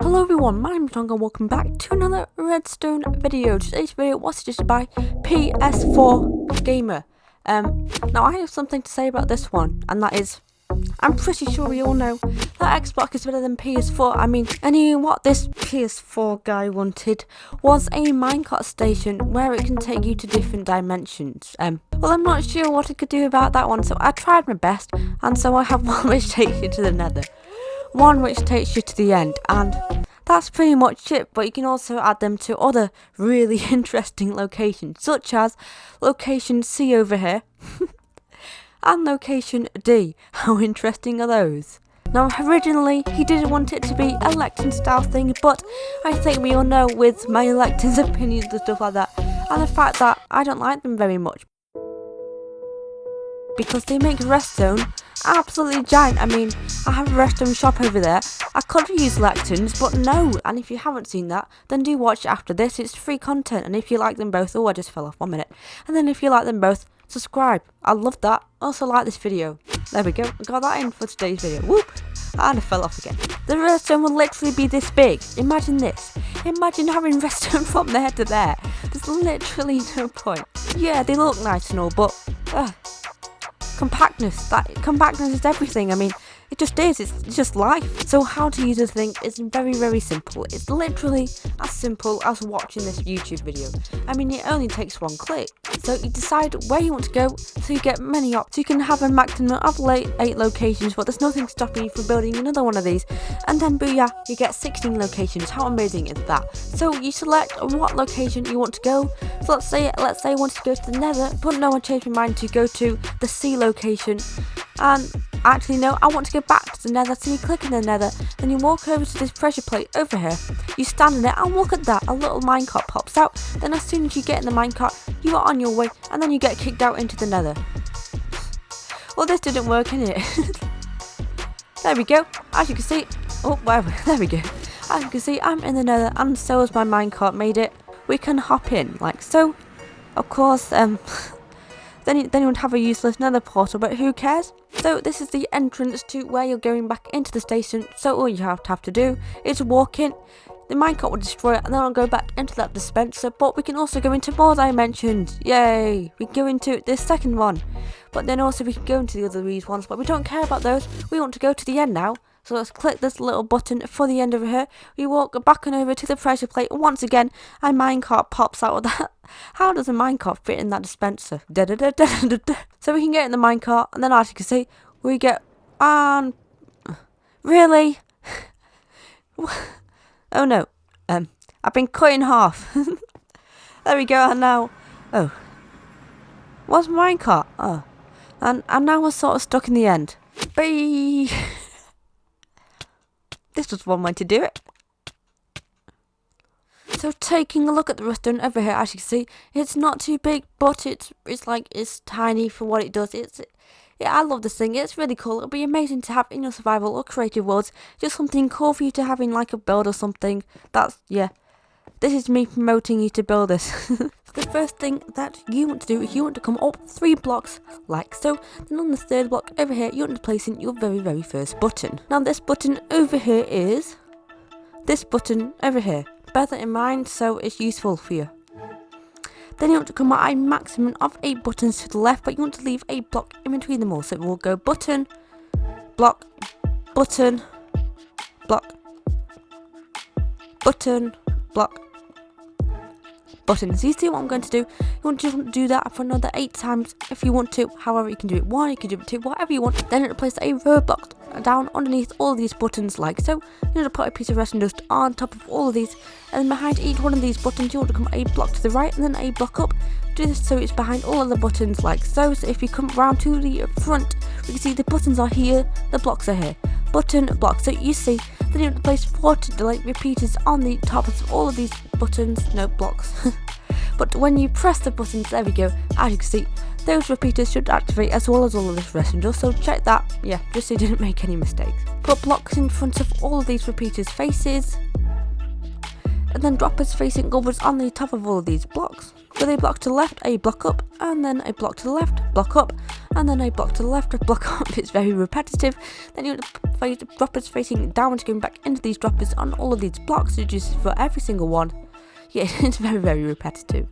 Hello everyone, my name is Tomco and welcome back to another Redstone video. Today's video was suggested by Ps4 Gamer. Now I have something to say about this one, and that is, I'm pretty sure we all know that Xbox is better than PS4. And what this PS4 guy wanted was a minecart station where it can take you to different dimensions. Well, I'm not sure what it could do about that one, so I tried my best, and so I have one which takes you to the nether, one which takes you to the end, and that's pretty much it. But you can also add them to other really interesting locations, such as location C over here and location D. How interesting are those? Now originally he didn't want it to be a Lectin style thing, but I think we all know with my Lectin's opinions and stuff like that, and the fact that I don't like them very much, because they make Redstone absolutely giant. I have a Redstone shop over there. I could use Lectins, but no. And if you haven't seen that, then do watch after this. It's free content. And if you like them both, oh, I just fell off 1 minute. And then if you like them both, subscribe. I love that. Also like this video. There we go. I got that in for today's video. Whoop. And I fell off again. The Redstone will literally be this big. Imagine this. Imagine having Redstone from there to there. There's literally no point. Yeah, they look nice and all, but compactness is everything. It just is. It's just life. So how to use this thing is very, very simple. It's literally as simple as watching this YouTube video. It only takes one click. So you decide where you want to go, so you get many options. You can have a maximum of 8 locations, but there's nothing stopping you from building another one of these. And then booyah, you get 16 locations. How amazing is that? So you select what location you want to go. So let's say I want to go to the nether, but no, I changed my mind to go to the C location. And actually no, I want to go back to the nether. So you click in the nether, then you walk over to this pressure plate over here, you stand in it, and look at that, a little minecart pops out. Then as soon as you get in the minecart, you are on your way, and then you get kicked out into the nether. Well, this didn't work, innit? There we go. As you can see, oh wow, there we go. As you can see, I'm in the nether, and so has my minecart made it. We can hop in like so. Of course, then you would have a useless nether portal, but who cares? So this is the entrance to where you're going back into the station. So all you have to do is walk in. The minecart will destroy it, and then I'll go back into that dispenser. But we can also go into more dimensions. Yay! We can go into this second one, but then also we can go into the other these ones. But we don't care about those. We want to go to the end now. So let's click this little button for the end over here. We walk back on over to the pressure plate once again, and minecart pops out of that. How does a minecart fit in that dispenser? So we can get in the minecart, and then as you can see, we get really? Oh no, I've been cut in half. There we go, and now, oh, what's minecart? Oh, and now we're sort of stuck in the end. Bye. This was one way to do it. So taking a look at the redstone over here, as you can see, it's not too big, but it's tiny for what it does. I love this thing. It's really cool. It'll be amazing to have in your survival or creative worlds. Just something cool for you to have in like a build or something. This is me promoting you to build this. The first thing that you want to do is you want to come up 3 blocks like so. Then on the 3rd block over here, you want to place in your very, very first button. Now this button over here is this button over here. Bear that in mind, so it's useful for you. Then you want to come at a maximum of 8 buttons to the left, but you want to leave a block in between them all. So we'll go button, block, button, block, button, block, button. So you see what I'm going to do? You want to do that for another 8 times if you want to. However, you can do it 1, you can do it 2, whatever you want. Then place a roadblock down underneath all of these buttons like so. You want to put a piece of redstone dust on top of all of these, and then behind each one of these buttons you want to come a block to the right and then a block up. Do this so it's behind all of the buttons like so. So if you come around to the front, you can see the buttons are here, the blocks are here. Button, block. So you see, then you want to place 4 repeaters on the top of all of these buttons, no blocks. But when you press the buttons, there we go, as you can see, those repeaters should activate as well as all of this redstone dust. So check that, just so you didn't make any mistakes. Put blocks in front of all of these repeaters' faces, and then droppers facing upwards on the top of all of these blocks. With a block to the left, a block up, and then a block to the left, block up, and then a block to the left, a block up. It's very repetitive. Then you droppers facing downwards going back into these droppers on all of these blocks, just for every single one. Yeah, it's very, very repetitive.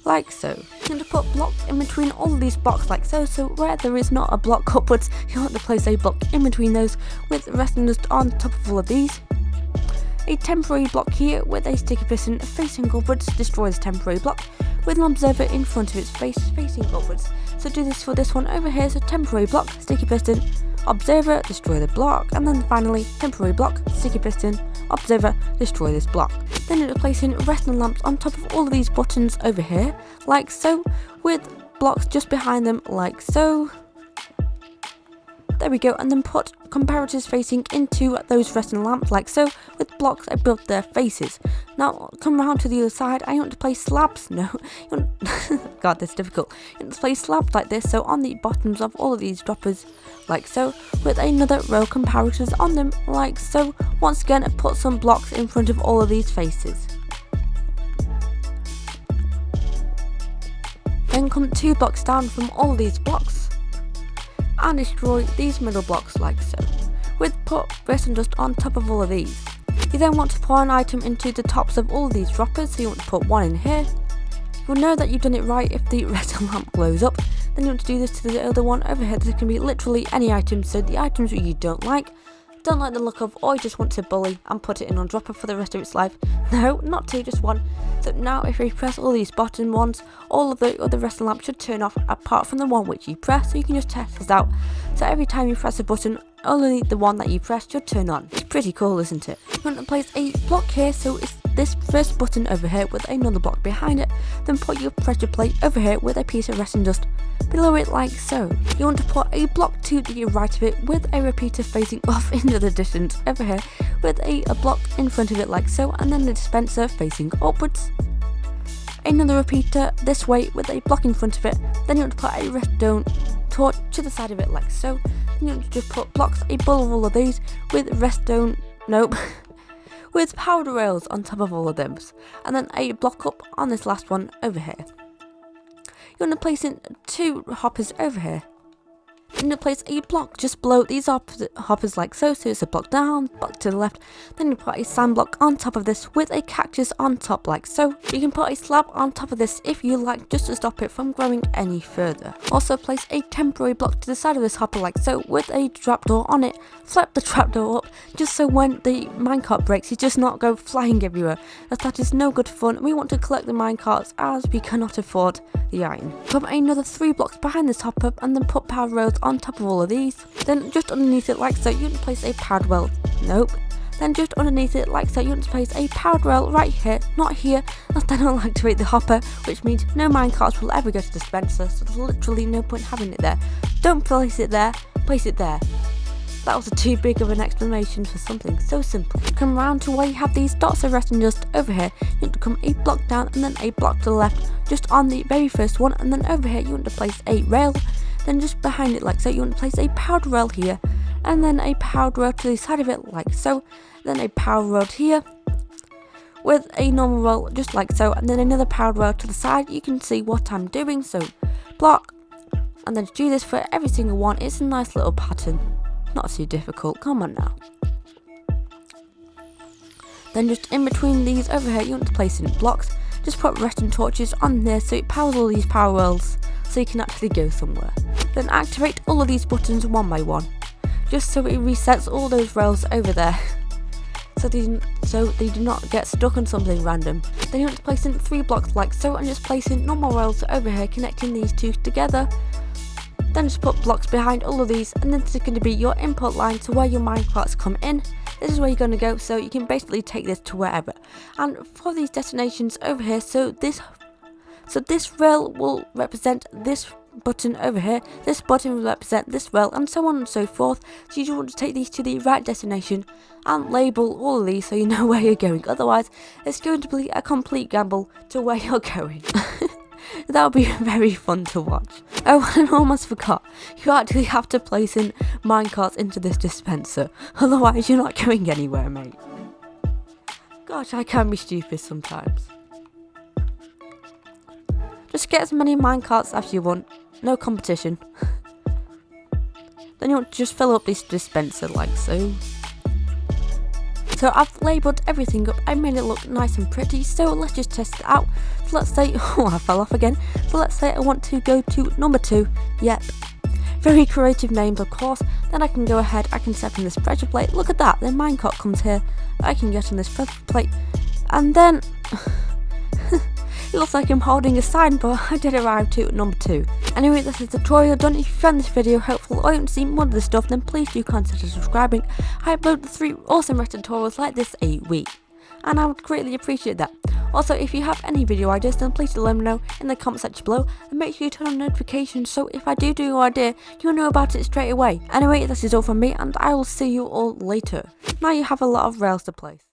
Like so. You're going to put blocks in between all of these blocks like so, so where there is not a block upwards, you want to place a block in between those with resting just on top of all of these. A temporary block here with a sticky piston facing upwards destroys the temporary block with an observer in front of its face facing upwards. So do this for this one over here, so temporary block, sticky piston, observer, destroy the block, and then finally temporary block, sticky piston, observer, destroy this block. Then you're placing redstone lamps on top of all of these buttons over here, like so, with blocks just behind them, like so. There we go, and then put comparators facing into those redstone lamps, like so, with blocks above their faces. Now, come around to the other side. I want to place slabs. No, God, that's difficult. You want to place slabs like this, so on the bottoms of all of these droppers, like so, with another row of comparators on them, like so. Once again, put some blocks in front of all of these faces. Then come 2 blocks down from all of these blocks and destroy these middle blocks like so, with put redstone dust on top of all of these. You then want to put an item into the tops of all of these droppers, so you want to put one in here. You'll know that you've done it right if the redstone lamp glows up. Then you want to do this to the other one over here. This can be literally any item, so the items that you don't like the look of, or you just want to bully and put it in on dropper for the rest of its life. No, not 2, just 1. So now if you press all these bottom ones, all of the other redstone lamps should turn off apart from the one which you press, so you can just test this out. So every time you press a button, only the one that you press should turn on. It's pretty cool, isn't it? You want to place a block here, so it's this first button over here with another block behind it. Then put your pressure plate over here with a piece of redstone dust below it like so. You want to put a block to the right of it with a repeater facing off into the distance over here with a block in front of it like so, and then the dispenser facing upwards. Another repeater this way with a block in front of it. Then you want to put a redstone torch to the side of it like so. Then you want to just put blocks above all of these with redstone, with powered rails on top of all of them, and then a block up on this last one over here. You want to place in 2 hoppers over here. Then you place a block just below these hoppers like so, so it's a block down, block to the left. Then you put a sand block on top of this with a cactus on top like so. You can put a slab on top of this if you like, just to stop it from growing any further. Also place a temporary block to the side of this hopper like so with a trapdoor on it. Flip the trapdoor up just so when the minecart breaks it does not go flying everywhere, as that is no good fun. We want to collect the minecarts as we cannot afford the iron. Put another 3 blocks behind this hopper and then put power rails on top of all of these. Then just underneath it like so, you want to place a powered rail. Then just underneath it like so, you want to place a powered rail right here, not here, as they don't activate the hopper, which means no minecarts will ever go to the dispenser, so there's literally no point having it there. Don't place it there, place it there. That was too big of an explanation for something so simple. Come round to where you have these dots of redstone just over here. You want to come a block down and then a block to the left, just on the very first one, and then over here you want to place a rail. Then just behind it like so, you want to place a powered rail here, and then a powered rail to the side of it like so, then a powered rail here with a normal rail just like so, and then another powered rail to the side. You can see what I'm doing, so block, and then do this for every single one. It's a nice little pattern, not too difficult, come on now. Then just in between these over here, you want to place in blocks. Just put redstone torches on there so it powers all these power rails, so you can actually go somewhere. Then activate all of these buttons one by one, just so it resets all those rails over there, so they do not get stuck on something random. Then you want to place in 3 blocks like so, and just place in normal rails over here connecting these 2 together. Then just put blocks behind all of these, and then this is going to be your input line to where your minecarts come in. This is where you're going to go, so you can basically take this to wherever. And for these destinations over here, so this rail will represent this button over here, this button will represent this rail, and so on and so forth. So you just want to take these to the right destination and label all of these so you know where you're going. Otherwise, it's going to be a complete gamble to where you're going. That would be very fun to watch. Oh, and I almost forgot. You actually have to place in minecarts into this dispenser. Otherwise, you're not going anywhere, mate. Gosh, I can be stupid sometimes. Just get as many minecarts as you want. No competition. Then then you want to just fill up this dispenser like so. So I've labelled everything up, I made it look nice and pretty, so let's just test it out. So let's say, oh, I fell off again. So let's say I want to go to number 2, yep. Very creative names, of course. Then I can go ahead, I can set in this pressure plate. Look at that, the minecart comes here. I can get on this pressure plate. And then, it looks like I'm holding a sign, but I did arrive to number 2. Anyway, this is the tutorial done. If you found this video helpful or you want to see more of this stuff, then please do consider subscribing. I upload 3 awesome Redstone tutorials like this a week, and I would greatly appreciate that. Also, if you have any video ideas, then please let me know in the comment section below, and make sure you turn on notifications so if I do your idea, you'll know about it straight away. Anyway, this is all from me, and I will see you all later. Now you have a lot of rails to place.